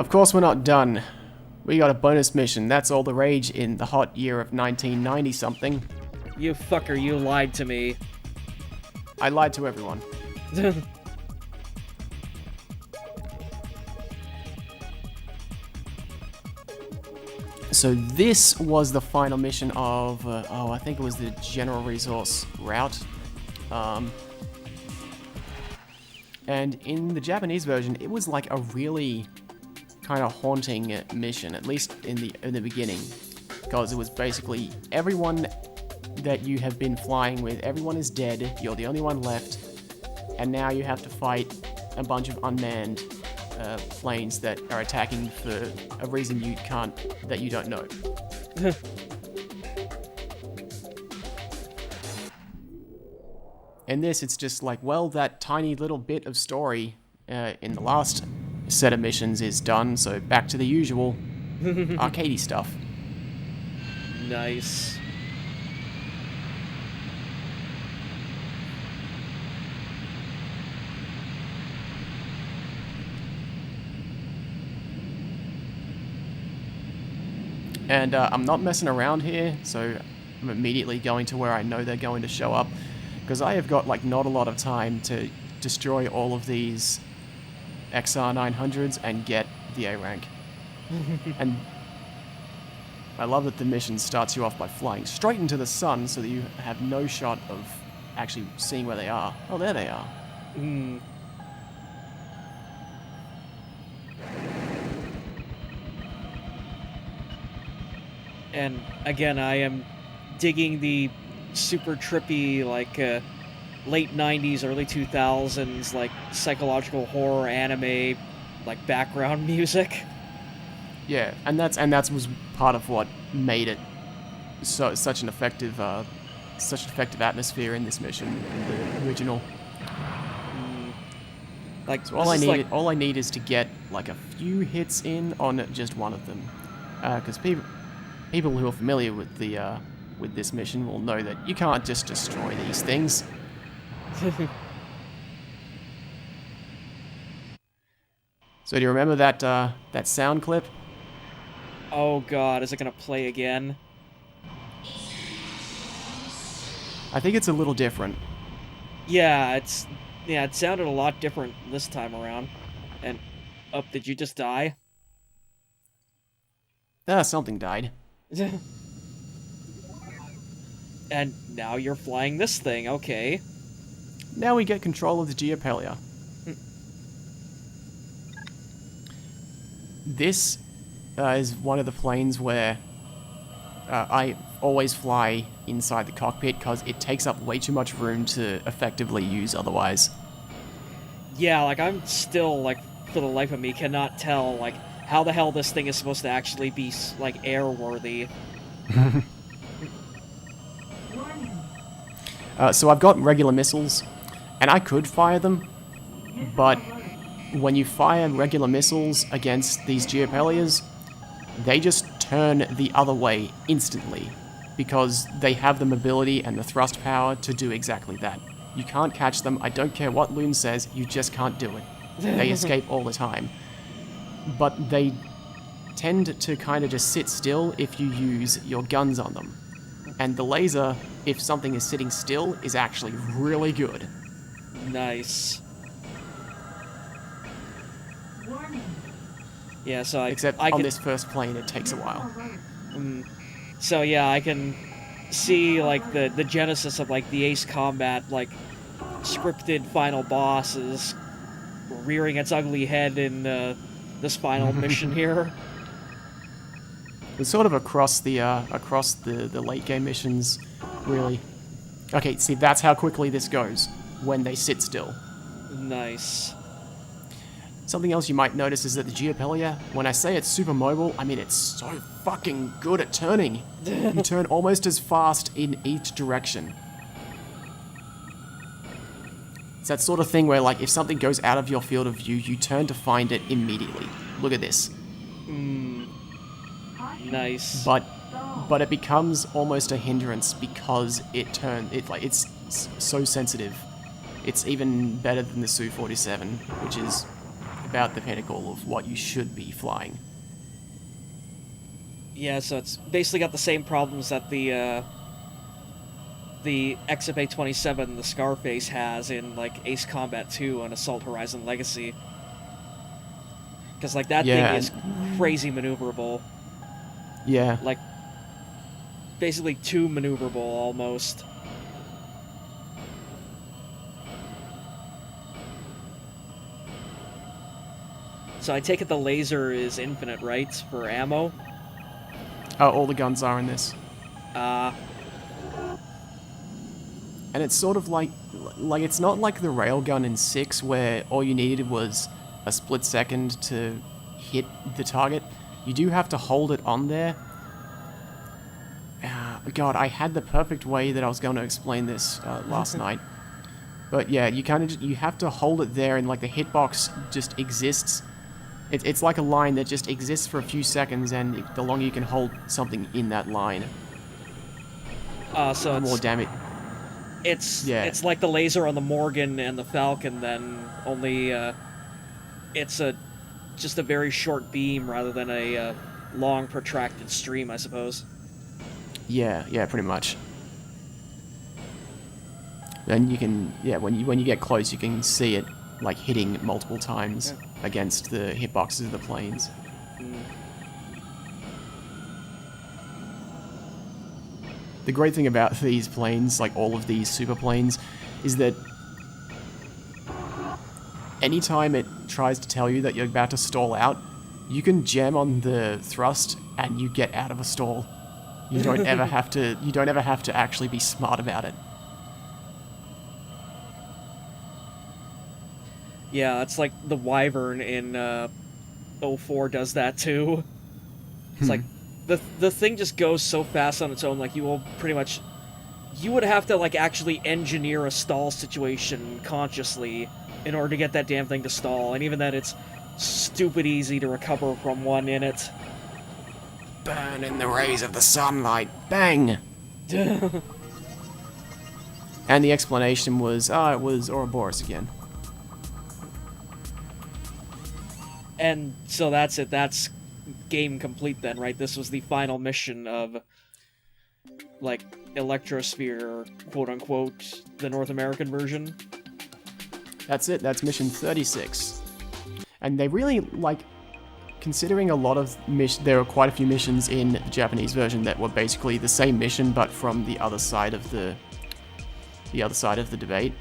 Of course we're not done. We got a bonus mission. That's all the rage in the hot year of 1990-something. You fucker, you lied to me. I lied to everyone. So this was the final mission of, I think it was the general resource route. And in the Japanese version, it was like a really kind of haunting mission, at least in the beginning, because it was basically everyone that you have been flying with, everyone is dead, you're the only one left, and now you have to fight a bunch of unmanned planes that are attacking for a reason that you don't know. In this, it's just like, well, that tiny little bit of story in the last set of missions is done, so back to the usual arcadey stuff. Nice. And I'm not messing around here, so I'm immediately going to where I know they're going to show up, because I have got like not a lot of time to destroy all of these XR 900s and get the A rank. And I love that the mission starts you off by flying straight into the sun so that you have no shot of actually seeing where they are. Oh, there they are. And again, I am digging the super trippy, like, late 90s, early 2000s, like, psychological horror anime, like, background music. Yeah, and that was part of what made it such an effective atmosphere in this mission, in the original. Like, So all I need is to get like a few hits in on just one of them, because people who are familiar with this mission will know that you can't just destroy these things. So do you remember that sound clip? Oh god, is it gonna play again? I think it's a little different. Yeah, it sounded a lot different this time around. And, did you just die? Something died. And now you're flying this thing, okay. Now we get control of the Geopelia. This is one of the planes where I always fly inside the cockpit because it takes up way too much room to effectively use otherwise. Yeah, like, I'm still, like, for the life of me, cannot tell, like, how the hell this thing is supposed to actually be, like, airworthy. So I've got regular missiles, and I could fire them, but when you fire regular missiles against these Geopelias, they just turn the other way instantly, because they have the mobility and the thrust power to do exactly that. You can't catch them, I don't care what Loon says, you just can't do it. They escape all the time. But they tend to kind of just sit still if you use your guns on them. And the laser, if something is sitting still, is actually really good. Nice. Yeah, so Except on this first plane, it takes a while. So yeah, I can see, like, the genesis of, like, the Ace Combat, like, scripted final boss is rearing its ugly head in this final mission here. It's sort of across the late game missions, really. Okay, see, that's how quickly this goes, when they sit still. Nice. Something else you might notice is that the Geopelia, when I say it's super mobile, I mean it's so fucking good at turning. You turn almost as fast in each direction. It's that sort of thing where, like, if something goes out of your field of view, you turn to find it immediately. Look at this. Nice. But it becomes almost a hindrance because it's so sensitive. It's even better than the Su-47, which is about the pinnacle of what you should be flying. Yeah, so it's basically got the same problems that the XFA-27, the Scarface, has in, like, Ace Combat 2 and Assault Horizon Legacy. Because, like, that Yeah, thing is crazy maneuverable. yeah. Like, basically too maneuverable, almost. So I take it the laser is infinite, right, for ammo? Oh, all the guns are in this. And it's sort of like it's not like the railgun in 6 where all you needed was a split second to hit the target. You do have to hold it on there. God, I had the perfect way that I was going to explain this last night. But yeah, you kind of you have to hold it there, and like the hitbox just exists. It's like a line that just exists for a few seconds, and the longer you can hold something in that line, So the more damage. It's like the laser on the Morgan and the Falcon, then only it's just a very short beam rather than a long protracted stream, I suppose. Yeah, pretty much. Then you can, when you get close, you can see it like hitting multiple times against the hitboxes of the planes. The great thing about these planes, like all of these super planes, is that anytime it tries to tell you that you're about to stall out, you can jam on the thrust and you get out of a stall. You don't ever have to. You don't ever have to actually be smart about it. Yeah, it's like the Wyvern in 04 does that too. It's like the thing just goes so fast on its own. Like you would have to like actually engineer a stall situation consciously in order to get that damn thing to stall. And even then, it's stupid easy to recover from one in it. Burn in the rays of the sunlight. Bang! And the explanation was, it was Ouroboros again. And so that's it. That's game complete then, right? This was the final mission of, like, Electrosphere, quote-unquote, the North American version. That's it. That's mission 36. And they really, like, considering a lot of there are quite a few missions in the Japanese version that were basically the same mission, but from the other side of the debate.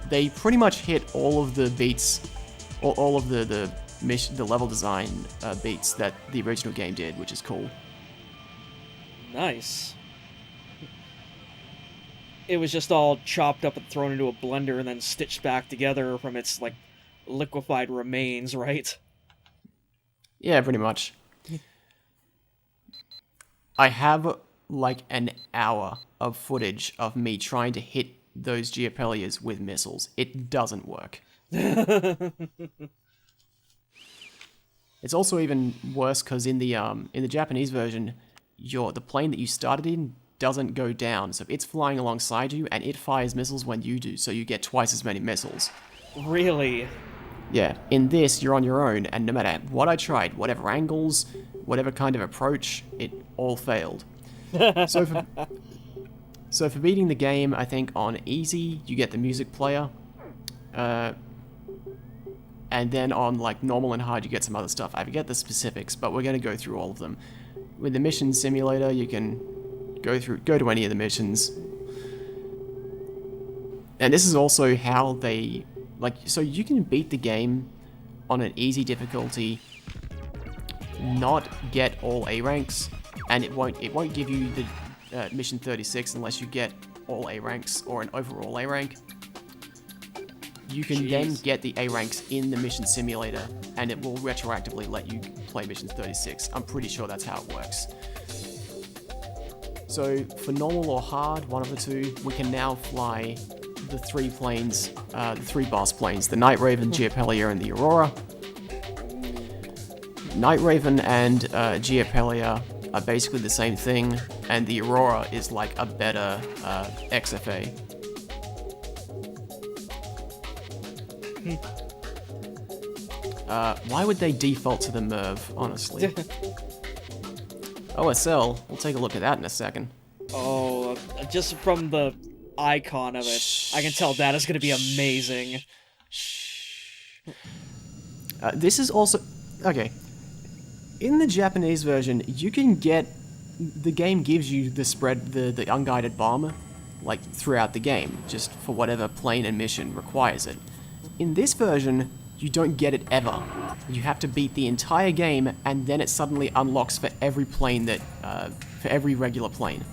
They pretty much hit all of the beats, all of the level design beats that the original game did, which is cool. Nice. It was just all chopped up and thrown into a blender and then stitched back together from its, like, liquefied remains, right? Yeah, pretty much. I have, like, an hour of footage of me trying to hit those Giapelias with missiles. It doesn't work. It's also even worse because in the Japanese version, the plane that you started in doesn't go down, so it's flying alongside you and it fires missiles when you do, so you get twice as many missiles. Really? Yeah, in this you're on your own, and no matter what I tried, whatever angles, whatever kind of approach, it all failed. So for beating the game, I think on easy, you get the music player. And then on like normal and hard, you get some other stuff. I forget the specifics, but we're going to go through all of them. With the mission simulator, you can go to any of the missions. And this is also how they, so you can beat the game on an easy difficulty, not get all A ranks, and it won't give you the mission 36 unless you get all A ranks or an overall A rank. You can then get the A ranks in the mission simulator, and it will retroactively let you play mission 36. I'm pretty sure that's how it works. So for normal or hard, one of the two, we can now fly the three planes, the three boss planes, the Night Raven, Giapelia, and the Aurora. Night Raven and Giapelia are basically the same thing, and the Aurora is like a better XFA. Why would they default to the Merv, honestly? OSL, we'll take a look at that in a second. Oh, just from the icon of it, I can tell that is going to be amazing. This is also... Okay. In the Japanese version, you can get... The game gives you the spread, the unguided bomb, like, throughout the game, just for whatever plane and mission requires it. In this version, you don't get it ever. You have to beat the entire game, and then it suddenly unlocks for every plane that... for every regular plane.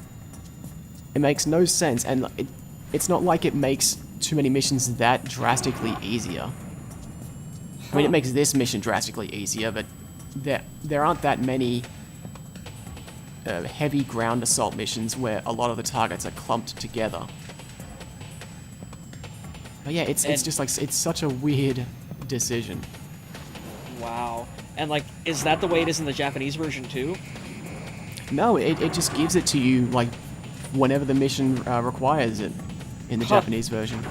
It makes no sense, and it's not like it makes too many missions that drastically easier. I mean, it makes this mission drastically easier, but there aren't that many heavy ground assault missions where a lot of the targets are clumped together. But yeah, it's just like, it's such a weird decision. Wow. And like, is that the way it is in the Japanese version too? No, it just gives it to you, like, whenever the mission requires it in the Japanese version.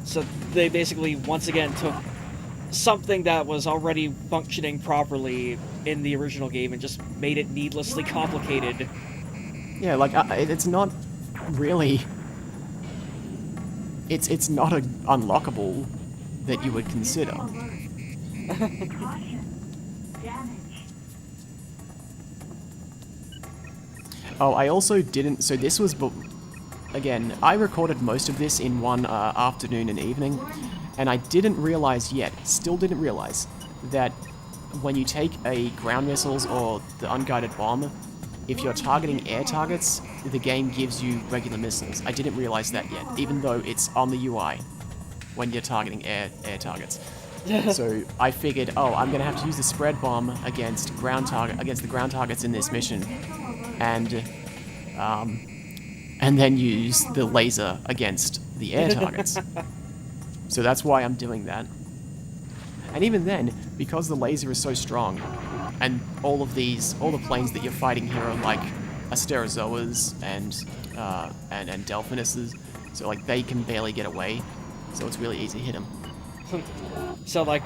So they basically, once again, took something that was already functioning properly in the original game and just made it needlessly complicated. Yeah, like, it's not really... It's not a unlockable that you would consider. Oh, I also didn't... So this was... Again, I recorded most of this in one afternoon and evening, and I didn't realize yet, still didn't realize, that when you take a ground missiles or the unguided bomb, if you're targeting air targets, the game gives you regular missiles. I didn't realize that yet, even though it's on the UI when you're targeting air targets. So I figured, oh, I'm gonna have to use the spread bomb against the ground targets in this mission, and then use the laser against the air targets. So that's why I'm doing that. And even then, because the laser is so strong, and all the planes that you're fighting here are like Asterozoas and Delphinuses, so like they can barely get away, so it's really easy to hit them. So like,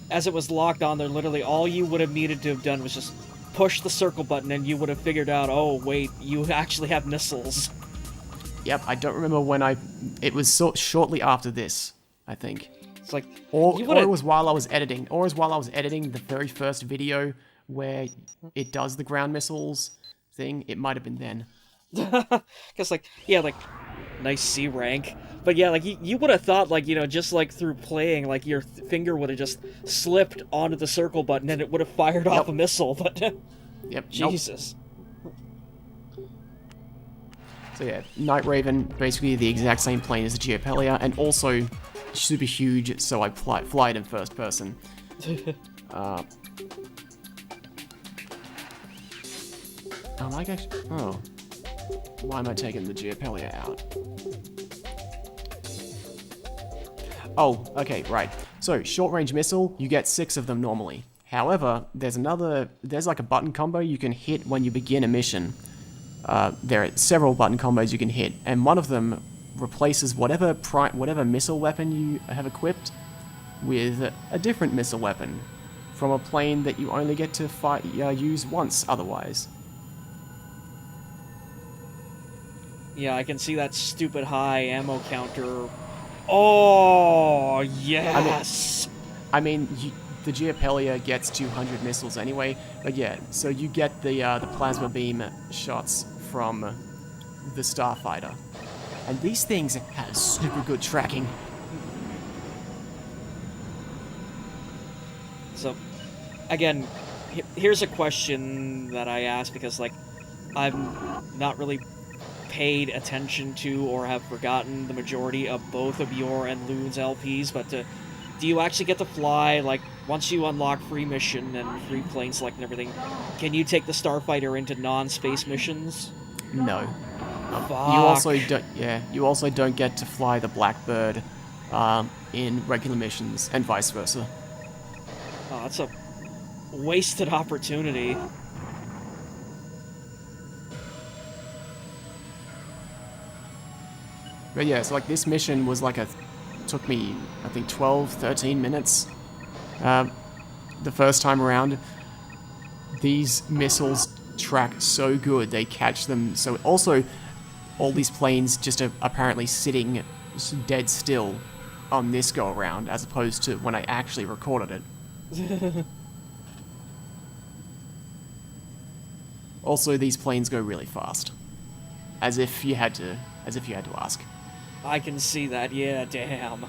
as it was locked on there, literally all you would have needed to have done was just push the circle button and you would have figured out, oh wait, you actually have missiles. Yep, I don't remember when it was shortly after this, I think. It's like, or it was while I was editing, the very first video where it does the ground missiles thing. It might have been then. Because like, yeah, like, nice C rank. But yeah, like, you would have thought, like, you know, just like through playing, like, your finger would have just slipped onto the circle button and it would have fired off a missile, but... Yep. Jesus. Nope. So yeah, Night Raven, basically the exact same plane as the Geopelia, and also super huge, so I fly it in first person. Why am I taking the Geopelia out? Oh, okay, right. So, short-range missile, you get 6 of them normally. However, there's like a button combo you can hit when you begin a mission. There are several button combos you can hit, and one of them replaces whatever missile weapon you have equipped with a different missile weapon from a plane that you only get to use once otherwise. Yeah, I can see that stupid high ammo counter. Oh, yes! I mean the Geopelia gets 200 missiles anyway, but yeah, so you get the plasma beam shots from the Starfighter. And these things have super good tracking. So, again, here's a question that I ask because, like, I've not really paid attention to or have forgotten the majority of both of your and Loon's LPs, but do you actually get to fly, like, once you unlock free mission and free plane select and everything, can you take the Starfighter into non-space missions? No. Fuck. You also don't get to fly the Blackbird in regular missions, and vice versa. Oh, that's a wasted opportunity. But yeah, so like this mission was like a took me, I think, 12, 13 minutes the first time around. These missiles track so good, they catch them. So also, all these planes just are apparently sitting dead still on this go-around, as opposed to when I actually recorded it. Also, these planes go really fast. As if you had to ask. I can see that, yeah, damn.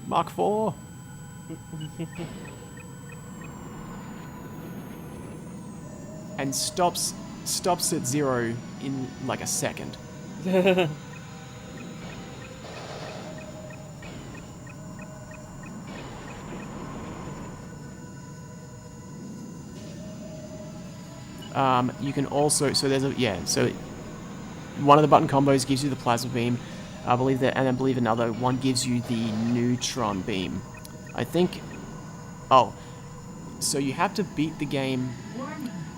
Mark 4. And stops at 0 in like a second. You can also, so one of the button combos gives you the plasma beam, I believe that, and I believe another one gives you the neutron beam. I think, so you have to beat the game,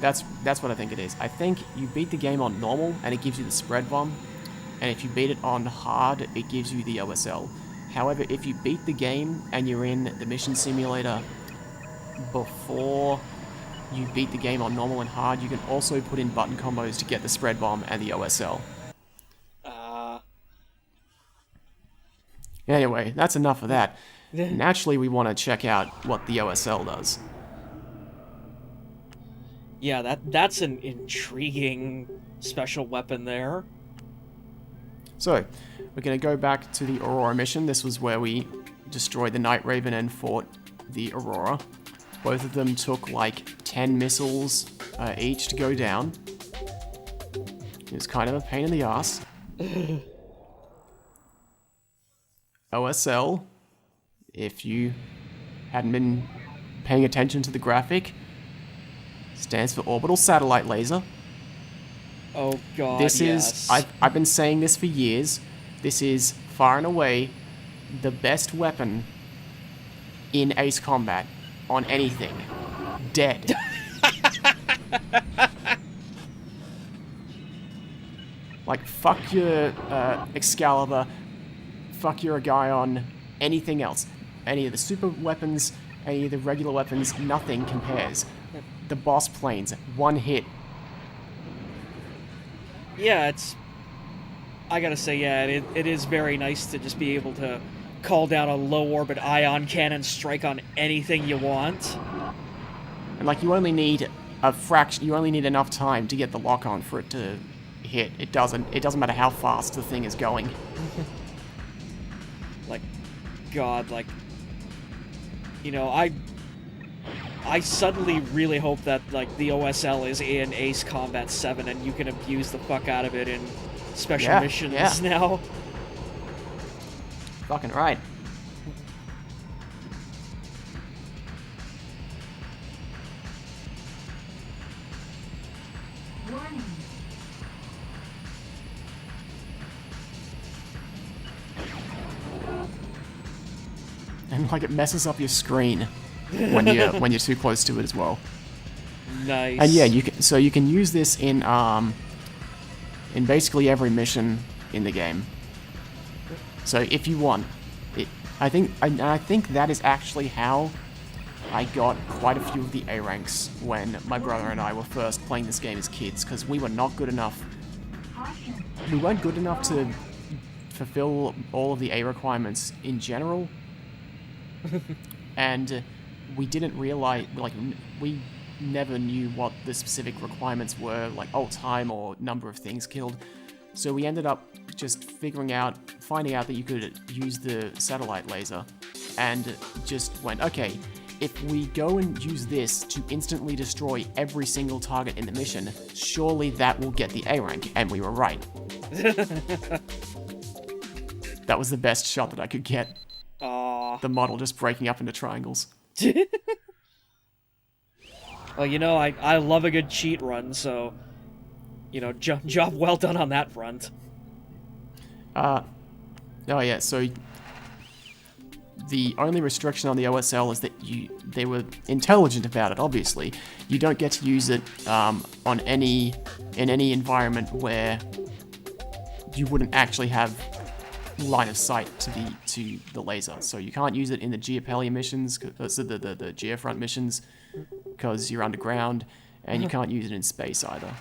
that's what I think it is. I think you beat the game on normal, and it gives you the spread bomb, and if you beat it on hard, it gives you the OSL. However, if you beat the game, and you're in the mission simulator before you beat the game on normal and hard, you can also put in button combos to get the spread bomb and the OSL. Anyway, that's enough of that. Naturally, we want to check out what the OSL does. Yeah, that's an intriguing special weapon there. So, we're going to go back to the Aurora mission. This was where we destroyed the Night Raven and fought the Aurora. Both of them took like 10 missiles each to go down. It was kind of a pain in the ass. OSL, if you hadn't been paying attention to the graphic, stands for Orbital Satellite Laser. Oh god, this yes. is, I've been saying this for years, this is far and away the best weapon in Ace Combat on anything. Dead. Like, fuck your Excalibur, fuck your guy on anything else. Any of the super weapons, any of the regular weapons, nothing compares. The boss planes, one hit. Yeah, I gotta say, yeah, it is very nice to just be able to call down a low-orbit ion cannon strike on anything you want. And, like, you only need a fraction, you only need enough time to get the lock-on for it to hit. It doesn't matter how fast the thing is going. Like, God, like, you know, I suddenly really hope that, like, the OSL is in Ace Combat 7 and you can abuse the fuck out of it in special missions now. Fucking right. Warning. And, like, it messes up your screen when you're too close to it as well. Nice. And yeah, you can use this in basically every mission in the game. So if you want, I think that is actually how I got quite a few of the A ranks when my brother and I were first playing this game as kids, because we were not good enough. We weren't good enough to fulfill all of the A requirements in general, and we didn't realize, like, we never knew what the specific requirements were, like, time or number of things killed. So we ended up just finding out that you could use the satellite laser, and just went, okay, if we go and use this to instantly destroy every single target in the mission, surely that will get the A rank, and we were right. That was the best shot that I could get. Aww. The model just breaking up into triangles. Well, you know, I love a good cheat run, so, you know, job well done on that front. Oh yeah, so the only restriction on the OSL is that they were intelligent about it, obviously. You don't get to use it in any environment where you wouldn't actually have line of sight to the laser. So you can't use it in the Geopelia missions, the Geofront missions, because you're underground, and you can't use it in space either.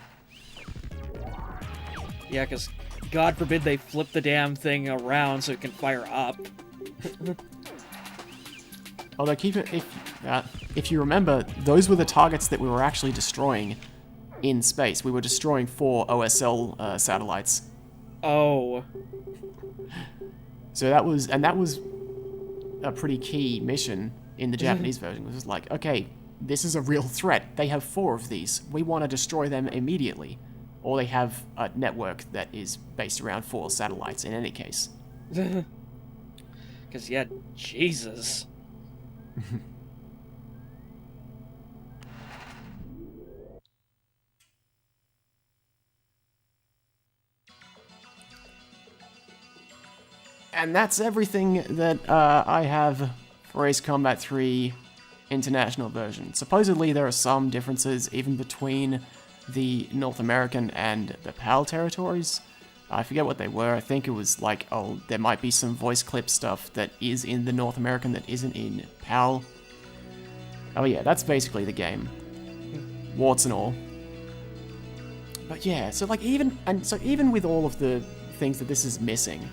Yeah, because God forbid they flip the damn thing around so it can fire up. Although, if you remember, those were the targets that we were actually destroying in space. We were destroying 4 OSL satellites. Oh. So that was a pretty key mission in the Japanese version. It was like, okay, this is a real threat. They have 4 of these. We want to destroy them immediately. Or they have a network that is based around 4 satellites in any case. Because, yeah, Jesus. And that's everything that I have for Ace Combat 3 International version. Supposedly there are some differences even between the North American and the PAL territories. I forget what they were. I think it was like, oh, there might be some voice clip stuff that is in the North American that isn't in PAL. Oh yeah, that's basically the game. Warts and all. But yeah, so even with all of the things that this is missing,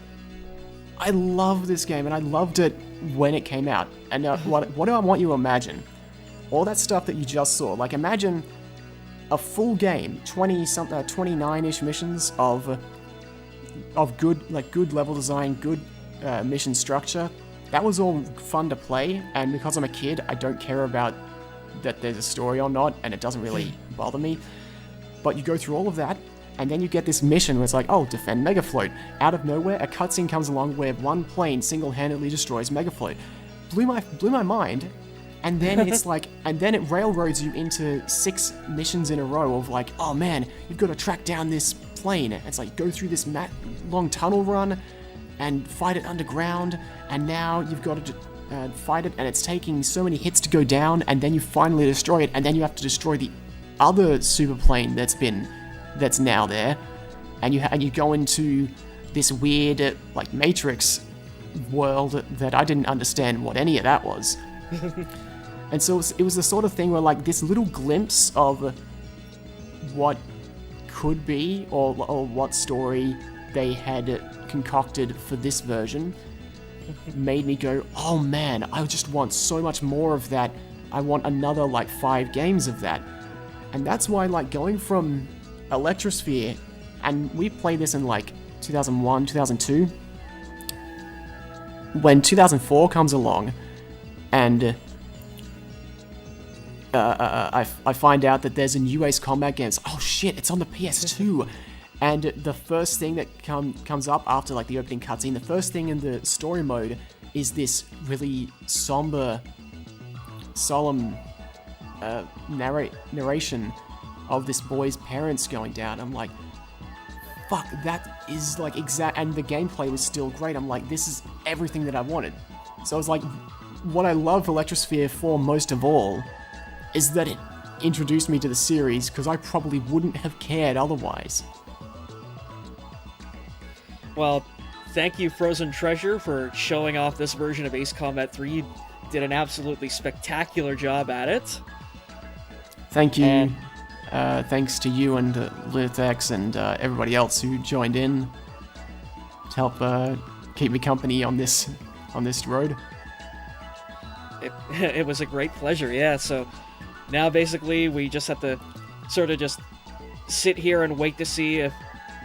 I love this game, and I loved it when it came out. And what do I want you to imagine? All that stuff that you just saw. Like, imagine a full game, 29-ish missions of good level design, good mission structure. That was all fun to play, and because I'm a kid, I don't care about that there's a story or not, and it doesn't really bother me. But you go through all of that, and then you get this mission where it's like, oh, defend Megafloat. Out of nowhere, a cutscene comes along where one plane single-handedly destroys Megafloat. Blew my mind. And then it's like, and then it railroads you into 6 missions in a row of like, oh man, you've got to track down this plane. It's like, go through this long tunnel run and fight it underground, and now you've got to fight it, and it's taking so many hits to go down, and then you finally destroy it, and then you have to destroy the other super plane that's now there, and you go into this weird like Matrix world that I didn't understand what any of that was. And so it was the sort of thing where like this little glimpse of what could be or what story they had concocted for this version made me go, oh man, I just want so much more of that. I want another like 5 games of that. And that's why like going from Electrosphere, and we played this in like 2001, 2002, when 2004 comes along, and I find out that there's a new Ace Combat game. It's, oh shit, it's on the PS2. And the first thing that comes up after like the opening cutscene, the first thing in the story mode is this really solemn narration of this boy's parents going down. I'm like, fuck, that is like exact, and the gameplay was still great. I'm like, this is everything that I wanted. So it's like, what I love Electrosphere for most of all is that it introduced me to the series, because I probably wouldn't have cared otherwise. Well, thank you, Frozen Treasure, for showing off this version of Ace Combat 3. You did an absolutely spectacular job at it. Thank you. Thanks to you and Lutex and everybody else who joined in to help keep me company on this road. It was a great pleasure, yeah. So now basically we just have to sort of just sit here and wait to see if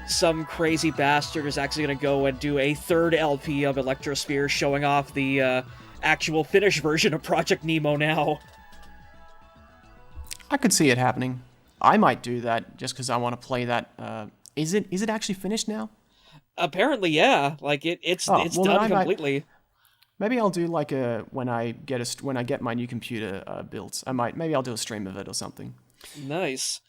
some crazy bastard is actually going to go and do a 3rd LP of Electrosphere showing off the actual finished version of Project Nemo now. I could see it happening. I might do that just because I want to play that. Is it actually finished now? Apparently, yeah. Like it's done completely. Maybe I'll do like when I get my new computer built. Maybe I'll do a stream of it or something. Nice.